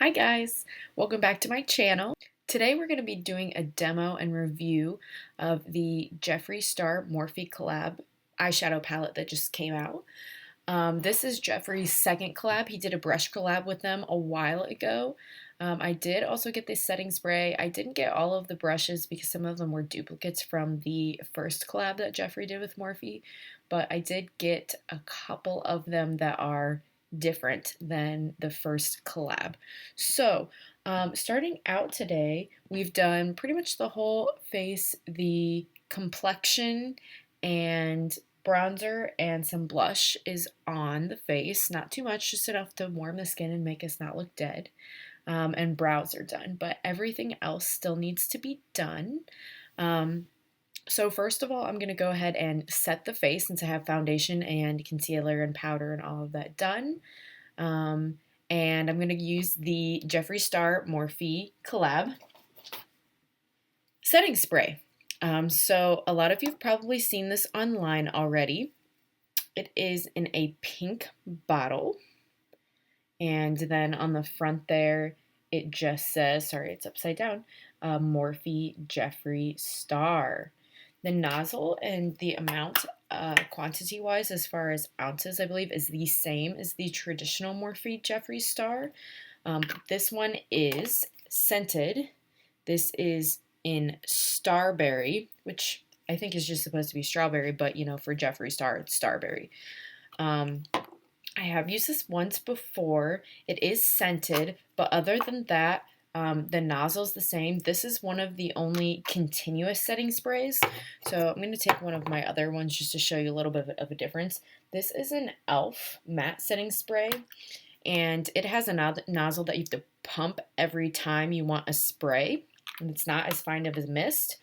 Hi guys, welcome back to my channel. Today we're going to be doing a demo and review of the Jeffree Star Morphe collab eyeshadow palette that just came out. This is Jeffree's second collab. He did a brush collab with them a while ago. I did also get this setting spray. I didn't get all of the brushes because some of them were duplicates from the first collab that Jeffree did with Morphe, but I did get a couple of them that are different than the first collab. So, starting out today, we've done pretty much the whole face, the complexion, and bronzer and some blush is on the face. Not too much, just enough to warm the skin and make us not look dead. And brows are done, but everything else still needs to be done. So first of all, I'm going to go ahead and set the face since I have foundation and concealer and powder and all of that done. And I'm going to use the Jeffree Star Morphe collab setting spray. So a lot of you have probably seen this online already. It is in a pink bottle. And then on the front there, it just says, sorry, it's upside down, Morphe Jeffree Star. The nozzle and the amount, quantity-wise, as far as ounces, I believe, is the same as the traditional Morphe Jeffree Star. This one is scented. This is in Starberry, which I think is just supposed to be strawberry, but, you know, for Jeffree Star, it's Starberry. I have used this once before. It is scented, but other than that, the nozzle's the same. This is one of the only continuous setting sprays. So I'm going to take one of my other ones just to show you a little bit of a difference. This is an e.l.f. matte setting spray, and it has a nozzle that you have to pump every time you want a spray, and it's not as fine of a mist.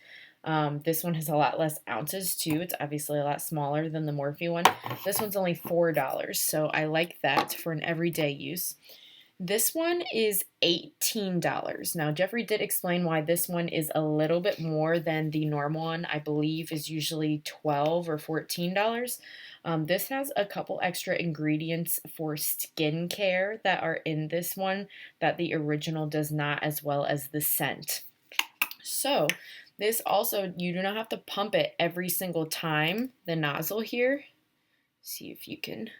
This one has a lot less ounces too. It's obviously a lot smaller than the Morphe one. This one's only $4, so I like that for an everyday use. This one is $18. Now, Jeffree did explain why this one is a little bit more than the normal one. I believe is usually $12 or $14. This has a couple extra ingredients for skincare that are in this one that the original does not, as well as the scent. So, this also, you do not have to pump it every single time, the nozzle here. See if you can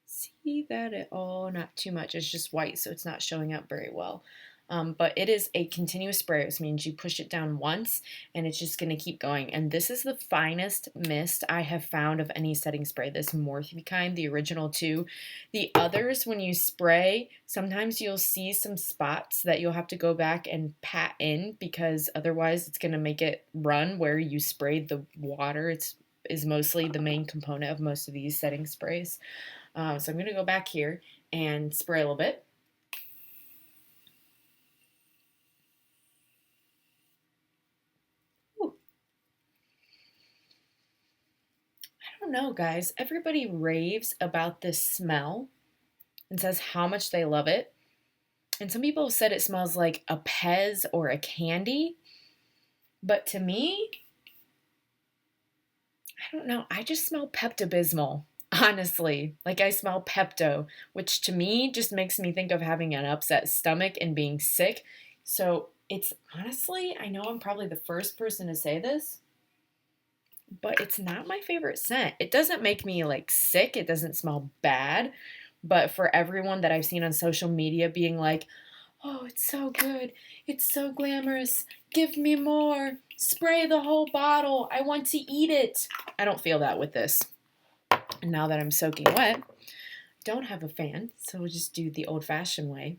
see that at all. Not too much. It's just white, so it's not showing up very well. But it is a continuous spray, which means you push it down once and it's just going to keep going. And this is the finest mist I have found of any setting spray, this Morphe kind, the original two. The others, when you spray, sometimes you'll see some spots that you'll have to go back and pat in because otherwise it's going to make it run where you sprayed the water. Is mostly the main component of most of these setting sprays. So I'm going to go back here and spray a little bit. I don't know, guys. Everybody raves about this smell and says how much they love it. And some people have said it smells like a Pez or a candy. But to me, I don't know. I just smell Pepto-Bismol, honestly. Like I smell Pepto, which to me just makes me think of having an upset stomach and being sick. So it's honestly, I know I'm probably the first person to say this, but it's not my favorite scent. It doesn't make me like sick. It doesn't smell bad. But for everyone that I've seen on social media being like, oh, it's so good. It's so glamorous. Give me more. Spray the whole bottle. I want to eat it. I don't feel that with this. And now that I'm soaking wet, don't have a fan, so we'll just do the old-fashioned way.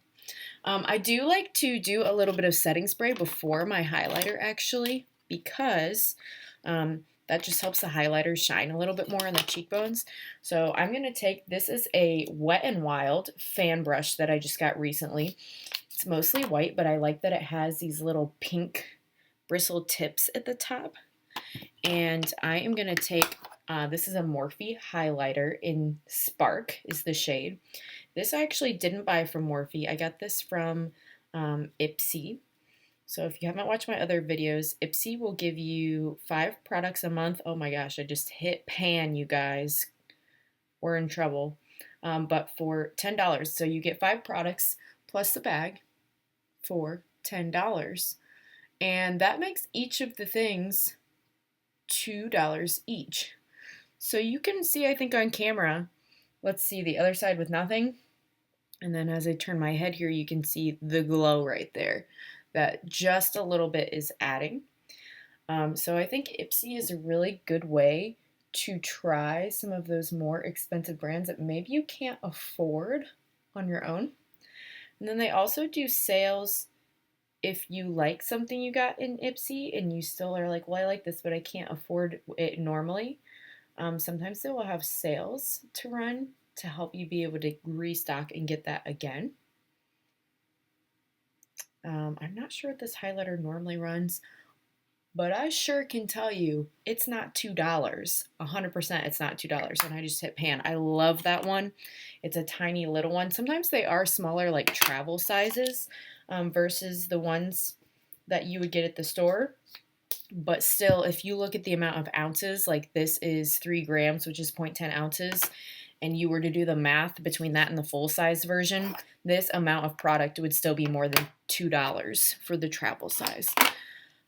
I do like to do a little bit of setting spray before my highlighter, actually, because that just helps the highlighter shine a little bit more on the cheekbones. So I'm going to take, this is a Wet n Wild fan brush that I just got recently. It's mostly white, but I like that it has these little pink bristle tips at the top. And I am going to take, this is a Morphe highlighter in Spark is the shade. This I actually didn't buy from Morphe. I got this from Ipsy. So if you haven't watched my other videos, Ipsy will give you 5 products a month. Oh my gosh, I just hit pan, you guys. We're in trouble. But for $10. So you get 5 products plus the bag for $10. And that makes each of the things $2 each. So you can see, I think on camera, let's see the other side with nothing. And then as I turn my head here, you can see the glow right there that just a little bit is adding. So I think Ipsy is a really good way to try some of those more expensive brands that maybe you can't afford on your own. And then they also do sales if you like something you got in Ipsy and you still are like, well, I like this, but I can't afford it normally. Sometimes they will have sales to run to help you be able to restock and get that again. I'm not sure what this highlighter normally runs, but I sure can tell you it's not $2. 100% it's not $2. And I just hit pan. I love that one. It's a tiny little one. Sometimes they are smaller, like travel sizes, versus the ones that you would get at the store. But still, if you look at the amount of ounces, like this is 3 grams, which is 0.10 ounces, and you were to do the math between that and the full-size version, this amount of product would still be more than $2 for the travel size.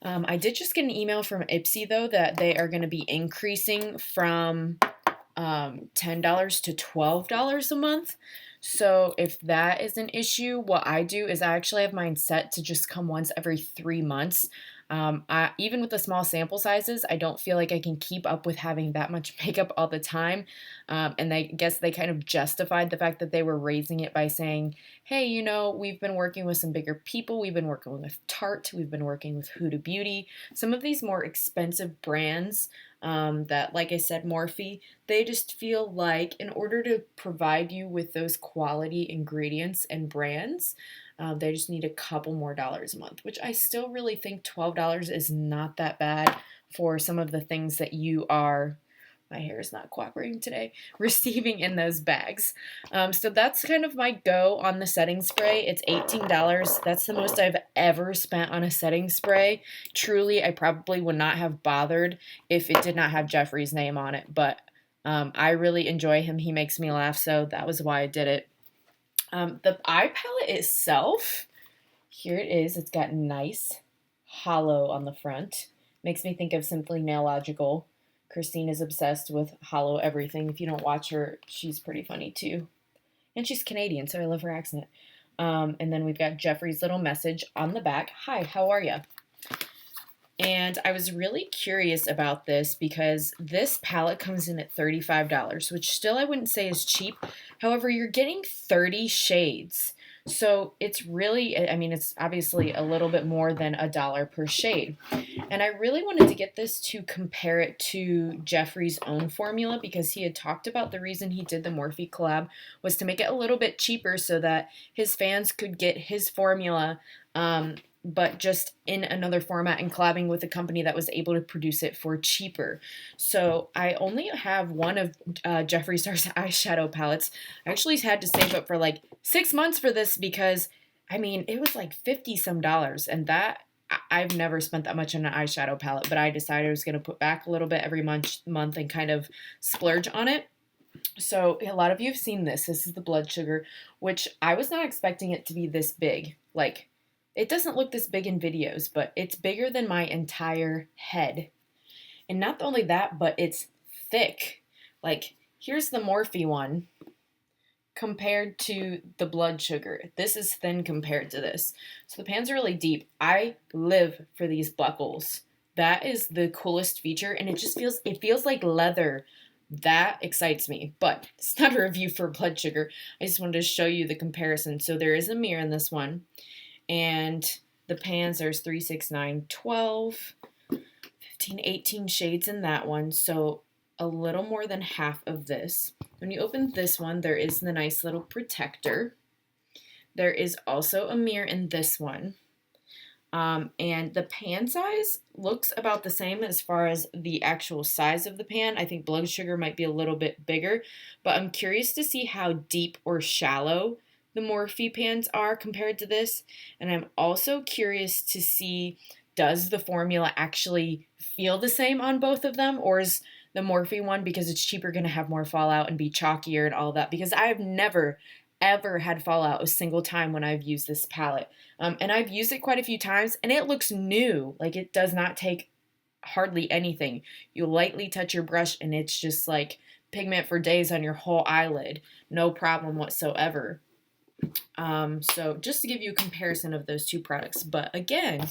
I did just get an email from Ipsy, though, that they are going to be increasing from $10 to $12 a month. So if that is an issue, what I do is I actually have mine set to just come once every 3 months. Even with the small sample sizes, I don't feel like I can keep up with having that much makeup all the time. And I guess they kind of justified the fact that they were raising it by saying, hey, you know, we've been working with some bigger people. We've been working with Tarte. We've been working with Huda Beauty. Some of these more expensive brands that, like I said, Morphe, they just feel like in order to provide you with those quality ingredients and brands, they just need a couple more dollars a month, which I still really think $12 is not that bad for some of the things that you are, my hair is not cooperating today, receiving in those bags. So that's kind of my go on the setting spray. It's $18. That's the most I've ever spent on a setting spray. Truly, I probably would not have bothered if it did not have Jeffree's name on it, but I really enjoy him. He makes me laugh, so that was why I did it. The eye palette itself, here it is. It's got nice hollow on the front. Makes me think of Simply Nailogical. Christine is obsessed with hollow everything. If you don't watch her, she's pretty funny too. And she's Canadian, so I love her accent. And then we've got Jeffree's little message on the back. Hi, how are ya? And I was really curious about this because this palette comes in at $35, which still I wouldn't say is cheap. However, you're getting 30 shades. So it's really, I mean, it's obviously a little bit more than $1 per shade. And I really wanted to get this to compare it to Jeffree's own formula because he had talked about the reason he did the Morphe collab was to make it a little bit cheaper so that his fans could get his formula, but just in another format and collabing with a company that was able to produce it for cheaper. So I only have one of Jeffree Star's eyeshadow palettes. I actually had to save up for like 6 months for this because, I mean, it was like 50 some dollars, and that I've never spent that much on an eyeshadow palette, but I decided I was going to put back a little bit every month and kind of splurge on it. So a lot of you have seen this. This is the Blood Sugar, which I was not expecting it to be this big. Like, it doesn't look this big in videos, but it's bigger than my entire head. And not only that, but it's thick. Like, here's the Morphe one compared to the Blood Sugar. This is thin compared to this. So the pan's are really deep. I live for these buckles. That is the coolest feature, and it feels like leather. That excites me, but it's not a review for Blood Sugar. I just wanted to show you the comparison. So there is a mirror in this one. And the pans, there's 3, 6, 9, 12, 15, 18 shades in that one. So a little more than half of this. When you open this one, there is the nice little protector. There is also a mirror in this one. And the pan size looks about the same as far as the actual size of the pan. I think Blood Sugar might be a little bit bigger, but I'm curious to see how deep or shallow the Morphe pans are compared to this. And I'm also curious to see, does the formula actually feel the same on both of them, or is the Morphe one, because it's cheaper, going to have more fallout and be chalkier and all that? Because I have never, ever had fallout a single time when I've used this palette. And I've used it quite a few times and it looks new. Like it does not take hardly anything. You lightly touch your brush and it's just like pigment for days on your whole eyelid. No problem whatsoever. So just to give you a comparison of those two products. But again,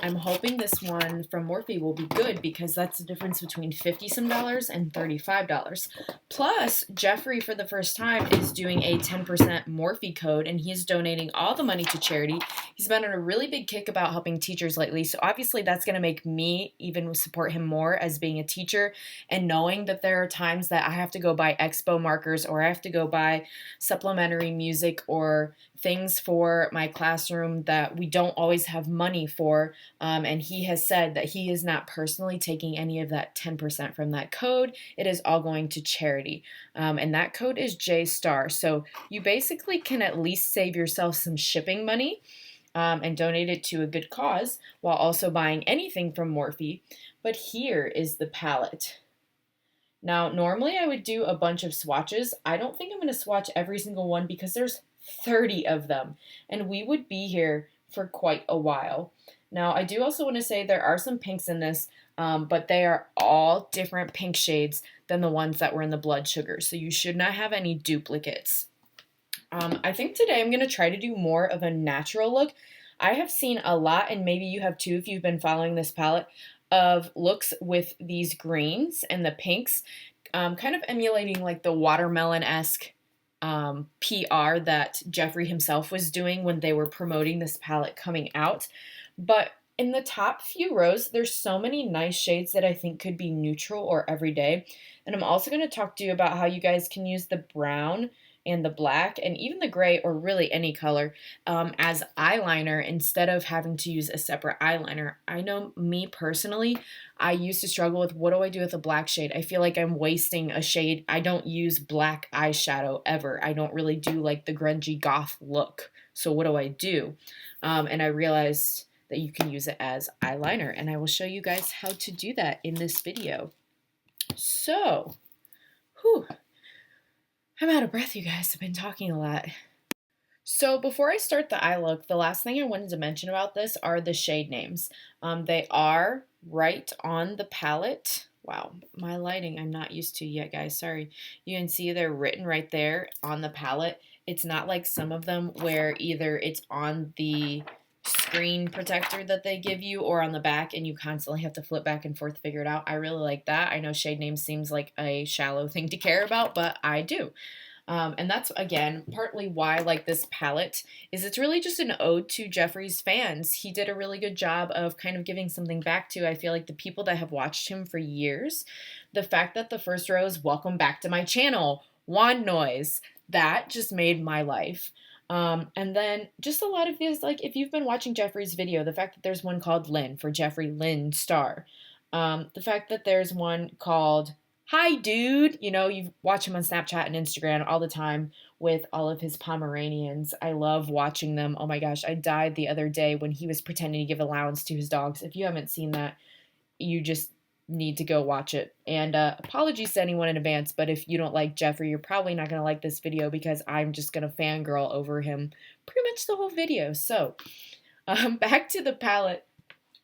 I'm hoping this one from Morphe will be good because that's the difference between $50 some and $35. Plus, Jeffree for the first time is doing a 10% Morphe code and he's donating all the money to charity. He's been on a really big kick about helping teachers lately. So obviously that's going to make me even support him more as being a teacher and knowing that there are times that I have to go buy expo markers or I have to go buy supplementary music or things for my classroom that we don't always have money for. And he has said that he is not personally taking any of that 10% from that code. It is all going to charity. And that code is Jeffree Star. So you basically can at least save yourself some shipping money and donate it to a good cause while also buying anything from Morphe. But here is the palette. Now, normally I would do a bunch of swatches. I don't think I'm going to swatch every single one because there's 30 of them, and we would be here for quite a while. Now, I do also want to say there are some pinks in this, but they are all different pink shades than the ones that were in the blood sugar, so you should not have any duplicates. I think today I'm going to try to do more of a natural look. I have seen a lot, and maybe you have too if you've been following this palette, of looks with these greens and the pinks, kind of emulating like the watermelon-esque PR that Jeffree himself was doing when they were promoting this palette coming out. But in the top few rows, there's so many nice shades that I think could be neutral or everyday. And I'm also going to talk to you about how you guys can use the brown and the black and even the gray or really any color as eyeliner instead of having to use a separate eyeliner. I know me personally, I used to struggle with what do I do with a black shade? I feel like I'm wasting a shade. I don't use black eyeshadow ever. I don't really do like the grungy goth look. So what do I do? And I realized that you can use it as eyeliner and I will show you guys how to do that in this video. So, I'm out of breath, you guys. I've been talking a lot. So before I start the eye look, the last thing I wanted to mention about this are the shade names. They are right on the palette. Wow, my lighting I'm not used to yet, guys. Sorry. You can see they're written right there on the palette. It's not like some of them where either it's on the screen protector that they give you or on the back and you constantly have to flip back and forth to figure it out. I really like that. I know shade names seems like a shallow thing to care about, but I do. And that's, again, partly why I like this palette, is it's really just an ode to Jeffree's fans. He did a really good job of kind of giving something back to, I feel like, the people that have watched him for years. The fact that the first row is welcome back to my channel, wand noise, that just made my life. And then just a lot of these, like if you've been watching Jeffree's video, the fact that there's one called Lynn for Jeffree Star. The fact that there's one called Hi Dude, you know, you watch him on Snapchat and Instagram all the time with all of his Pomeranians. I love watching them. Oh my gosh, I died the other day when he was pretending to give allowance to his dogs. If you haven't seen that, you just need to go watch it. And apologies to anyone in advance, but if you don't like Jeffree, you're probably not going to like this video because I'm just going to fangirl over him pretty much the whole video. So back to the palette.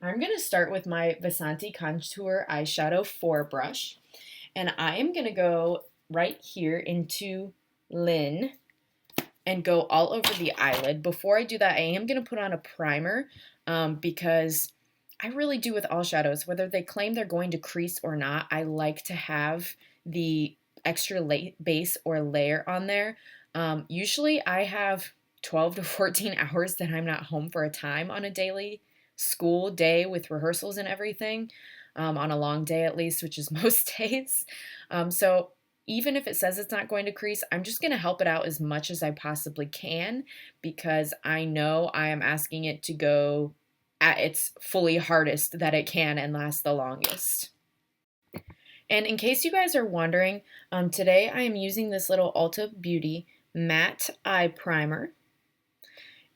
I'm going to start with my Vasanti Contour Eyeshadow 4 brush. And I am going to go right here into Lynn and go all over the eyelid. Before I do that, I am going to put on a primer because I really do with all shadows, whether they claim they're going to crease or not. I like to have the extra base or layer on there. Usually I have 12 to 14 hours that I'm not home for a time on a daily school day with rehearsals and everything, on a long day at least, which is most days. So even if it says it's not going to crease, I'm just going to help it out as much as I possibly can because I know I am asking it to go at its fully hardest that it can and last the longest. And in case you guys are wondering, today I am using this little Ulta Beauty matte eye primer.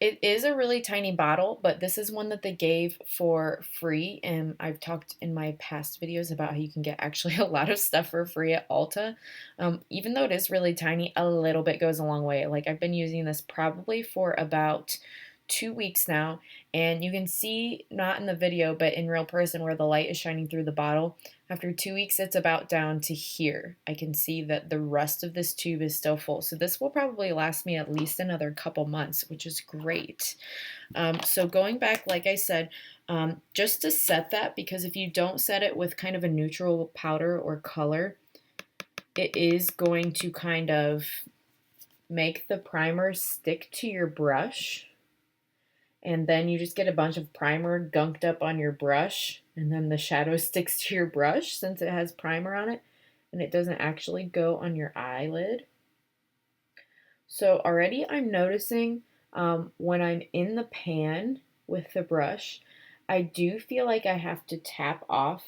It is a really tiny bottle, but this is one that they gave for free, and I've talked in my past videos about how you can get actually a lot of stuff for free at Ulta. Even though it is really tiny, a little bit goes a long way. Like I've been using this probably for about 2 weeks now, and you can see, not in the video, but in real person where the light is shining through the bottle. After 2 weeks, it's about down to here. I can see that the rest of this tube is still full. So this will probably last me at least another couple months, which is great. So going back, like I said, just to set that, because if you don't set it with kind of a neutral powder or color, it is going to kind of make the primer stick to your brush. And then you just get a bunch of primer gunked up on your brush, and then the shadow sticks to your brush since it has primer on it, and it doesn't actually go on your eyelid. So already I'm noticing when I'm in the pan with the brush, I do feel like I have to tap off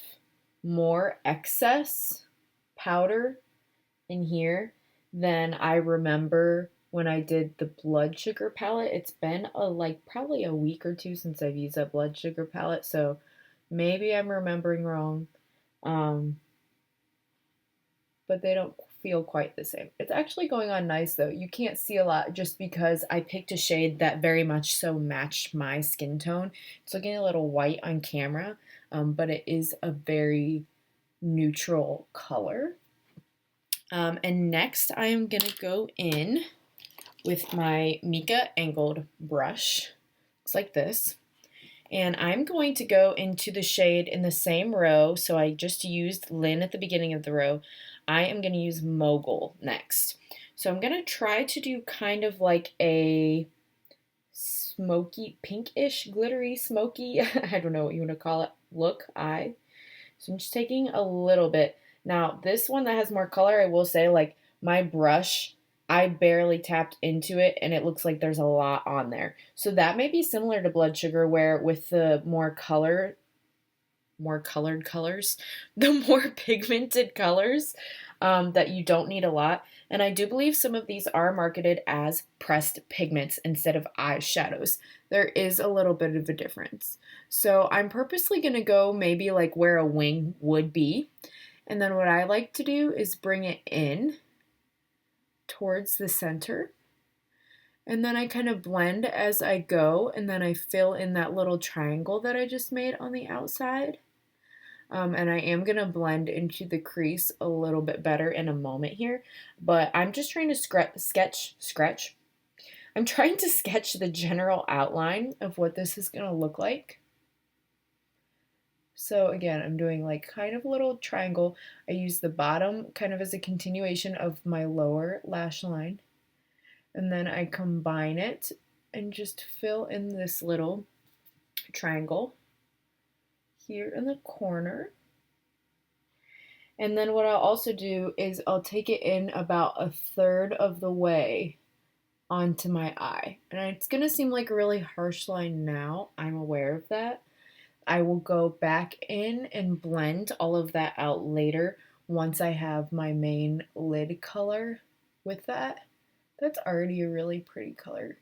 more excess powder in here than I remember when I did the blood sugar palette. It's been probably a week or two since I've used that blood sugar palette, so maybe I'm remembering wrong. But they don't feel quite the same. It's actually going on nice though. You can't see a lot just because I picked a shade that very much so matched my skin tone. It's looking a little white on camera, but it is a very neutral color. And next I am gonna go in with my Mika angled brush. Looks like this. And I'm going to go into the shade in the same row. So I just used Lynn at the beginning of the row. I am going to use Mogul next. So I'm going to try to do kind of like a smoky, pinkish, glittery, smoky, I don't know what you want to call it, look, eye. So I'm just taking a little bit. Now, this one that has more color, I will say, like, my brush, I barely tapped into it, and it looks like there's a lot on there. So that may be similar to blood sugar, where with the more colored colors, the more pigmented colors, that you don't need a lot. And I do believe some of these are marketed as pressed pigments instead of eyeshadows. There is a little bit of a difference. So I'm purposely going to go maybe like where a wing would be. And then what I like to do is bring it in towards the center. And then I kind of blend as I go, and then I fill in that little triangle that I just made on the outside. And I am going to blend into the crease a little bit better in a moment here, but I'm just trying to sketch. I'm trying to sketch the general outline of what this is going to look like. So again, I'm doing like kind of a little triangle. I use the bottom kind of as a continuation of my lower lash line. And then I combine it and just fill in this little triangle here in the corner. And then what I'll also do is I'll take it in about a third of the way onto my eye. And it's going to seem like a really harsh line now. I'm aware of that. I will go back in and blend all of that out later once I have my main lid color with that. That's already a really pretty color.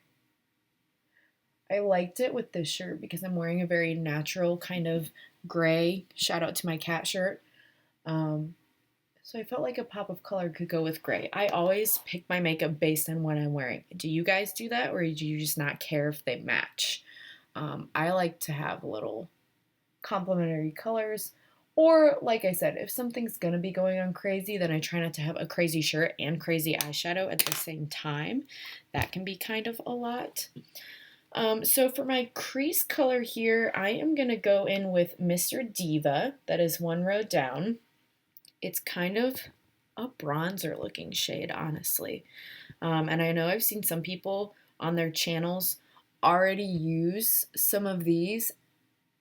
I liked it with this shirt because I'm wearing a very natural kind of gray, shout out to my cat shirt. So I felt like a pop of color could go with gray. I always pick my makeup based on what I'm wearing. Do you guys do that, or do you just not care if they match? I like to have little complementary colors. Or, like I said, if something's going to be going on crazy, then I try not to have a crazy shirt and crazy eyeshadow at the same time. That can be kind of a lot. So for my crease color here, I am going to go in with Mr. Diva. That is one row down. It's kind of a bronzer looking shade, honestly. And I know I've seen some people on their channels already use some of these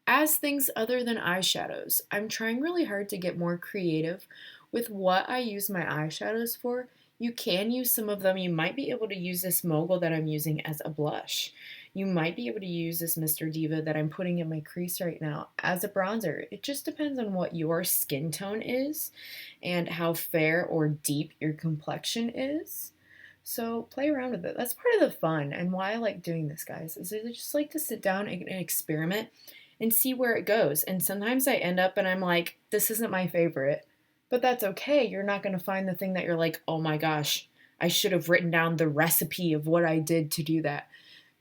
as things other than eyeshadows. I'm trying really hard to get more creative with what I use my eyeshadows for. You can use some of them. You might be able to use this Mogul that I'm using as a blush. You might be able to use this Mr. Diva that I'm putting in my crease right now as a bronzer. It just depends on what your skin tone is and how fair or deep your complexion is. So play around with it. That's part of the fun and why I like doing this, guys, is I just like to sit down and experiment and see where it goes. And sometimes I end up and I'm like, this isn't my favorite, but that's okay. You're not going to find the thing that you're like, oh my gosh, I should have written down the recipe of what I did to do that.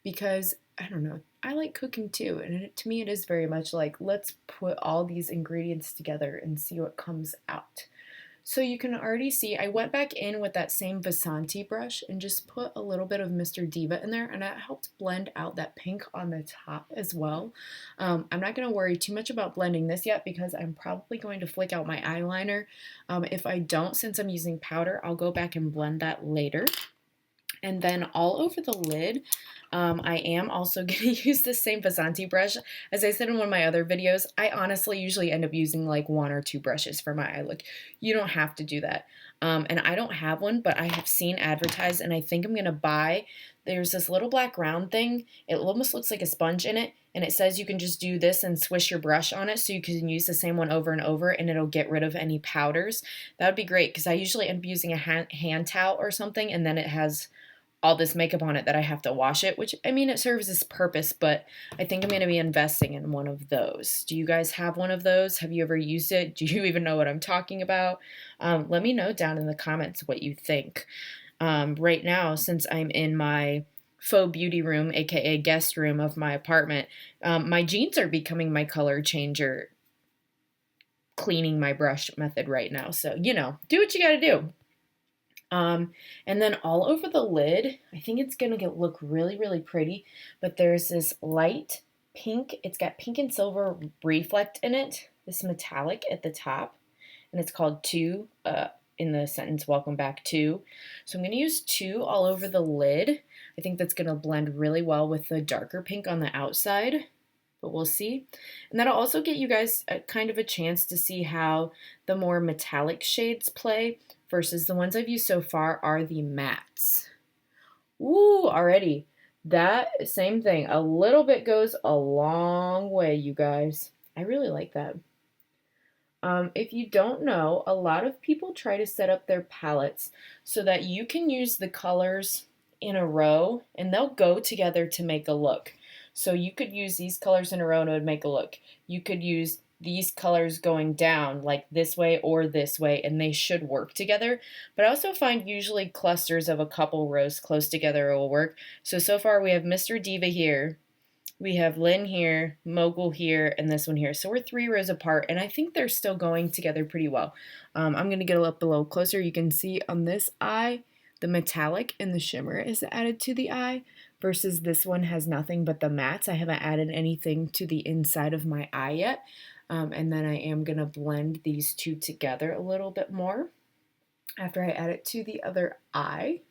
Because I don't know, I like cooking too. And to me, it is very much like, let's put all these ingredients together and see what comes out. So you can already see I went back in with that same Vasanti brush and just put a little bit of Mr. Diva in there, and that helped blend out that pink on the top as well. I'm not going to worry too much about blending this yet because I'm probably going to flick out my eyeliner. If I don't, since I'm using powder, I'll go back and blend that later. And then all over the lid, I am also going to use the same Vasanti brush. As I said in one of my other videos, I honestly usually end up using like 1 or 2 brushes for my eye look. You don't have to do that. And I don't have one, but I have seen advertised, and I think I'm going to buy, there's this little black round thing. It almost looks like a sponge in it, and it says you can just do this and swish your brush on it so you can use the same one over and over, and it'll get rid of any powders. That would be great because I usually end up using a hand towel or something, and then it has all this makeup on it that I have to wash it, which, I mean, it serves its purpose, but I think I'm going to be investing in one of those. Do you guys have one of those? Have you ever used it? Do you even know what I'm talking about? Let me know down in the comments what you think. Right now, since I'm in my faux beauty room, aka guest room of my apartment, my jeans are becoming my color changer cleaning my brush method right now. So, you know, do what you got to do. And then all over the lid, I think it's going to look really, really pretty, but there's this light pink. It's got pink and silver reflect in it, this metallic at the top, and it's called 2 in the sentence, welcome back to. So I'm going to use 2 all over the lid. I think that's going to blend really well with the darker pink on the outside, but we'll see. And that'll also get you guys kind of a chance to see how the more metallic shades play versus the ones I've used so far are the mattes. Ooh, already. That same thing. A little bit goes a long way, you guys. I really like that. If you don't know, a lot of people try to set up their palettes so that you can use the colors in a row and they'll go together to make a look. So you could use these colors in a row and it would make a look. You could use these colors going down like this way or this way, and they should work together. But I also find usually clusters of a couple rows close together will work. So far we have Mr. Diva here, we have Lynn here, Mogul here, and this one here. So we're 3 rows apart, and I think they're still going together pretty well. I'm going to get up a little closer. You can see on this eye, the metallic and the shimmer is added to the eye, versus this one has nothing but the mattes. I haven't added anything to the inside of my eye yet. And then I am going to blend these 2 together a little bit more after I add it to the other eye.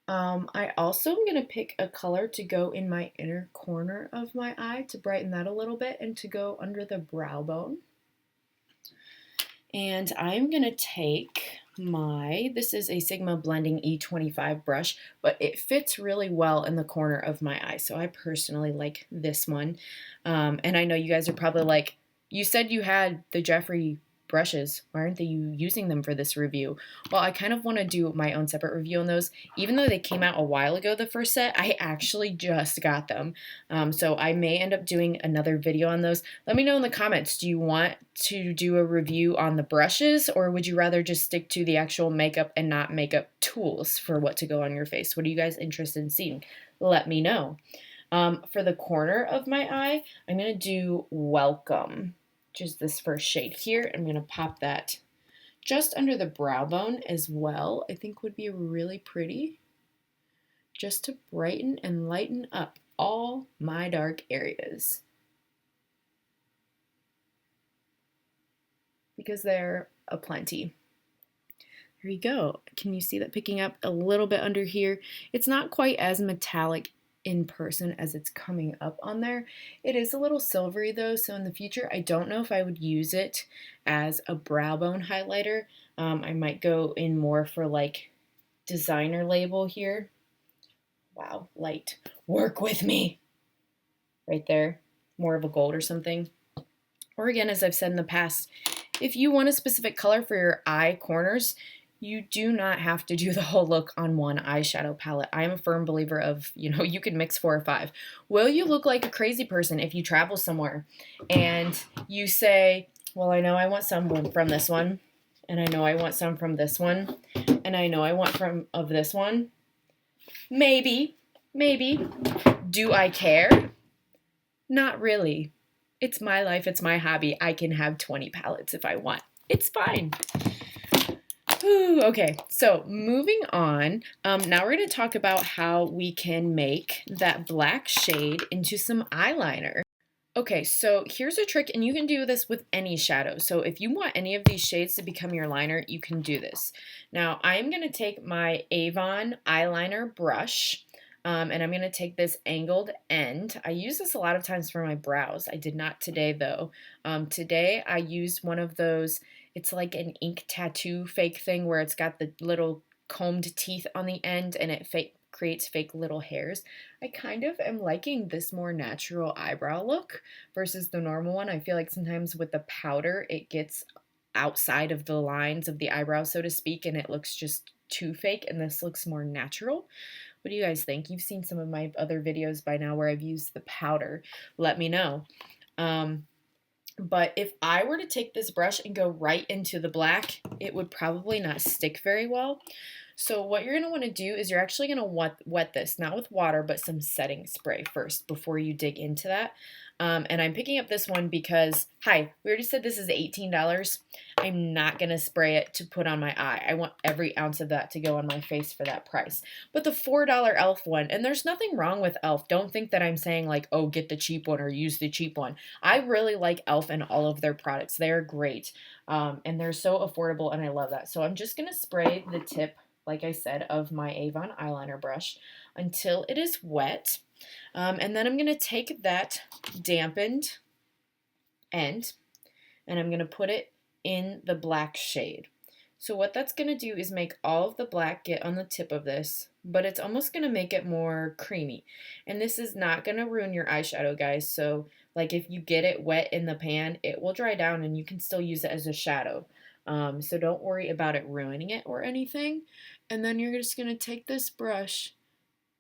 I also am going to pick a color to go in my inner corner of my eye to brighten that a little bit and to go under the brow bone. And I'm going to take this is a Sigma Blending E25 brush, but it fits really well in the corner of my eye. So I personally like this one. And I know you guys are probably like, you said you had the Jeffree brushes. Why aren't you using them for this review? Well, I kind of want to do my own separate review on those. Even though they came out a while ago, the first set, I actually just got them. So I may end up doing another video on those. Let me know in the comments, do you want to do a review on the brushes, or would you rather just stick to the actual makeup and not makeup tools for what to go on your face? What are you guys interested in seeing? Let me know. For the corner of my eye, I'm going to do Welcome, which is this first shade here. I'm going to pop that just under the brow bone as well. I think would be really pretty, just to brighten and lighten up all my dark areas, because they're aplenty. There you go. Can you see that picking up a little bit under here? It's not quite as metallic in person as it's coming up on there. It is a little silvery though, so in the future I don't know if I would use it as a brow bone highlighter. I might go in more for like designer label here. Wow, light. Work with me. Right there. More of a gold or something. Or again, as I've said in the past, if you want a specific color for your eye corners, You do not have to do the whole look on one eyeshadow palette. I am a firm believer of, you can mix 4 or 5. Will you look like a crazy person if you travel somewhere and you say, well, I know I want some from this one, and I know I want some from this one, and I know I want from of this one? Maybe, maybe. Do I care? Not really. It's my life, it's my hobby. I can have 20 palettes if I want. It's fine. Whew, okay, so moving on. Now we're going to talk about how we can make that black shade into some eyeliner. Okay, so here's a trick, and you can do this with any shadow. So if you want any of these shades to become your liner, you can do this. Now, I'm going to take my Avon eyeliner brush, and I'm going to take this angled end. I use this a lot of times for my brows. I did not today, though. Today, I used one of those, it's like an ink tattoo fake thing where it's got the little combed teeth on the end, and it creates fake little hairs. I kind of am liking this more natural eyebrow look versus the normal one. I feel like sometimes with the powder, it gets outside of the lines of the eyebrow, so to speak, and it looks just too fake, and this looks more natural. What do you guys think? You've seen some of my other videos by now where I've used the powder. Let me know. But if I were to take this brush and go right into the black, it would probably not stick very well. So what you're going to want to do is you're actually going to wet this, not with water, but some setting spray first before you dig into that. And I'm picking up this one because, hi, we already said this is $18. I'm not going to spray it to put on my eye. I want every ounce of that to go on my face for that price. But the $4 e.l.f. one, and there's nothing wrong with e.l.f. Don't think that I'm saying like, oh, get the cheap one or use the cheap one. I really like e.l.f. and all of their products. They are great. And they're so affordable, and I love that. So I'm just going to spray the tip, like I said, of my Avon eyeliner brush until it is wet. And then I'm going to take that dampened end and I'm going to put it in the black shade. So what that's going to do is make all of the black get on the tip of this, but it's almost going to make it more creamy. And this is not going to ruin your eyeshadow, guys. So like if you get it wet in the pan, it will dry down and you can still use it as a shadow. So don't worry about it ruining it or anything. And then you're just going to take this brush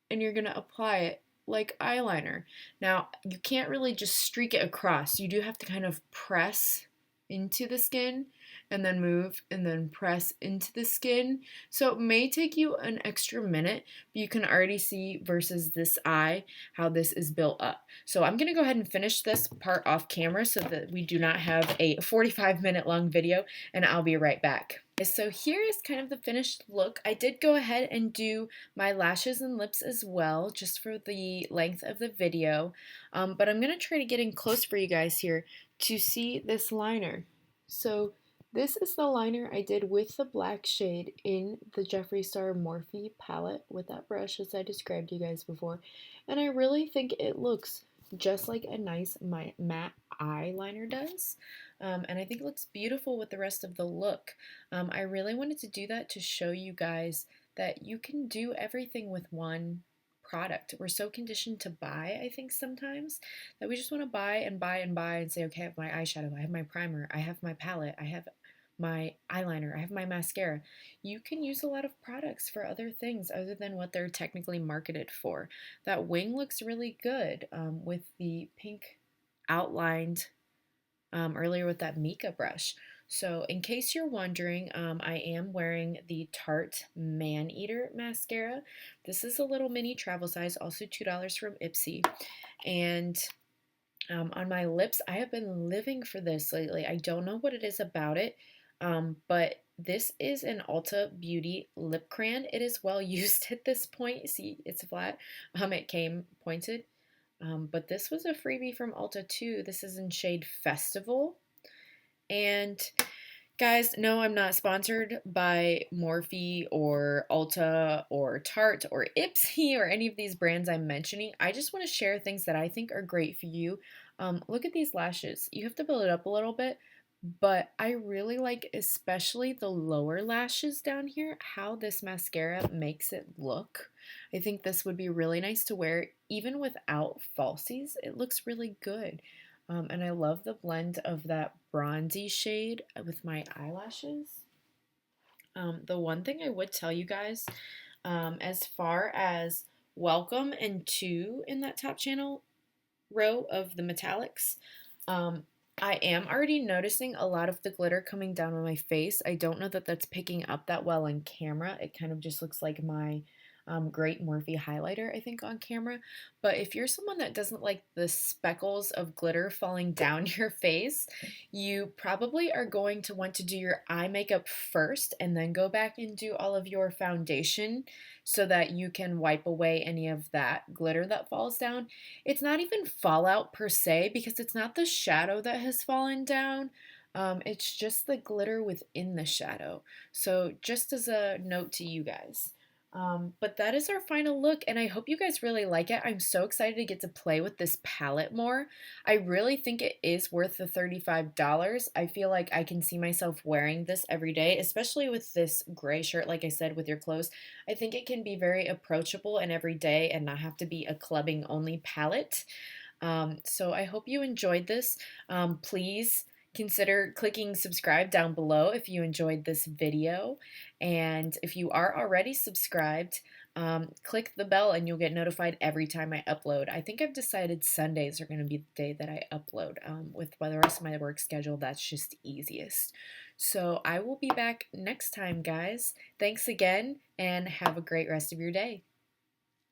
and you're going to apply it like eyeliner. Now, you can't really just streak it across. You do have to kind of press into the skin and then move and then press into the skin. So it may take you an extra minute, but you can already see versus this eye how this is built up. So I'm going to go ahead and finish this part off camera so that we do not have a 45-minute long video, and I'll be right back. So here is kind of the finished look. I did go ahead and do my lashes and lips as well, just for the length of the video, but I'm going to try to get in close for you guys here to see this liner. So this is the liner I did with the black shade in the Jeffree Star Morphe palette with that brush as I described to you guys before, and I really think it looks just like a nice matte eyeliner does. And I think it looks beautiful with the rest of the look. I really wanted to do that to show you guys that you can do everything with one product. We're so conditioned to buy, I think, sometimes, that we just want to buy and buy and buy and say, okay, I have my eyeshadow, I have my primer, I have my palette, I have my eyeliner, I have my mascara. You can use a lot of products for other things other than what they're technically marketed for. That wing looks really good with the pink outlined earlier with that Mika brush. So in case you're wondering, I am wearing the Tarte Maneater mascara. This is a little mini travel size, also $2 from Ipsy. And on my lips, I have been living for this lately. I don't know what it is about it, but this is an Ulta Beauty lip crayon. It is well used at this point. See, it's flat. It came pointed. But this was a freebie from Ulta too. This is in shade Festival. And guys, no, I'm not sponsored by Morphe or Ulta or Tarte or Ipsy or any of these brands I'm mentioning. I just want to share things that I think are great for you. Look at these lashes. You have to build it up a little bit, but I really like especially the lower lashes down here, how this mascara makes it look. I think this would be really nice to wear even without falsies. It looks really good. And I love the blend of that bronzy shade with my eyelashes. The one thing I would tell you guys, as far as Welcome and 2 in that top channel row of the metallics, um, I am already noticing a lot of the glitter coming down on my face. I don't know that that's picking up that well on camera. It kind of just looks like my great Morphe highlighter, I think, on camera. But if you're someone that doesn't like the speckles of glitter falling down your face, you probably are going to want to do your eye makeup first and then go back and do all of your foundation so that you can wipe away any of that glitter that falls down. It's not even fallout per se because it's not the shadow that has fallen down. It's just the glitter within the shadow. So just as a note to you guys. But that is our final look, and I hope you guys really like it. I'm so excited to get to play with this palette more. I really think it is worth the $35. I feel like I can see myself wearing this every day, especially with this gray shirt, like I said, with your clothes. I think it can be very approachable and everyday and not have to be a clubbing only palette. So I hope you enjoyed this. Please consider clicking subscribe down below if you enjoyed this video. And if you are already subscribed, click the bell and you'll get notified every time I upload. I think I've decided Sundays are going to be the day that I upload. With the rest of my work schedule, that's just easiest. So I will be back next time, guys. Thanks again and have a great rest of your day.